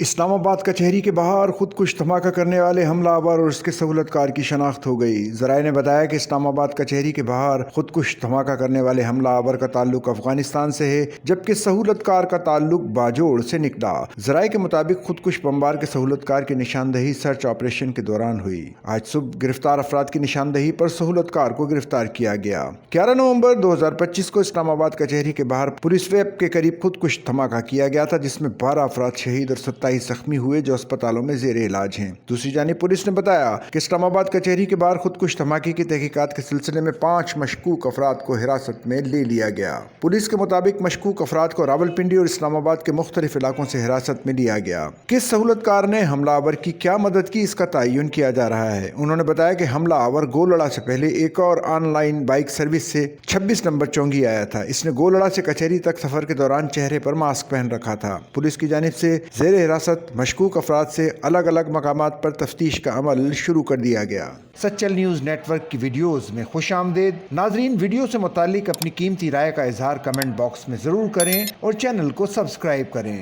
اسلام آباد کچہری کے باہر خودکش دھماکہ کرنے والے حملہ آور اور اس کے سہولت کار کی شناخت ہو گئی۔ ذرائع نے بتایا کہ اسلام آباد کچہری کے باہر خودکش دھماکہ کرنے والے حملہ آور کا تعلق افغانستان سے ہے، جبکہ سہولت کار کا تعلق باجوڑ سے نکلا۔ ذرائع کے مطابق خودکش بمبار کے سہولت کار کی نشاندہی سرچ آپریشن کے دوران ہوئی۔ آج صبح گرفتار افراد کی نشاندہی پر سہولت کار کو گرفتار کیا گیا۔ 11 نومبر 2025 کو اسلام آباد کچہری کے باہر پولیس ویپ کے قریب خودکش دھماکہ کیا گیا تھا، جس میں 12 افراد شہید اور 27 زخمی ہوئے جو اسپتالوں میں زیر علاج ہیں۔ دوسری جانب پولیس نے بتایا کہ اسلام آباد کچہری کے باہر خودکش دھماکے کی تحقیقات کے سلسلے میں 5 مشکوک افراد کو حراست میں لے لیا گیا۔ پولیس کے مطابق مشکوک افراد کو راولپنڈی اور اسلام آباد کے مختلف علاقوں سے حراست میں لیا گیا۔ کس سہولت کار نے حملہ آور کی کیا مدد کی، اس کا تعین کیا جا رہا ہے۔ انہوں نے بتایا کہ حملہ آور گولڑا سے پہلے ایک اور آن لائن بائک سروس سے 26 نمبر چونگی آیا تھا۔ اس نے گولڑا سے کچہری تک سفر کے دوران چہرے پر ماسک پہن رکھا تھا۔ پولیس کی جانب سے زیر حراست مشکوک افراد سے الگ الگ مقامات پر تفتیش کا عمل شروع کر دیا گیا۔ سچل نیوز نیٹ ورک کی ویڈیوز میں خوش آمدید۔ ناظرین، ویڈیو سے متعلق اپنی قیمتی رائے کا اظہار کمنٹ باکس میں ضرور کریں اور چینل کو سبسکرائب کریں۔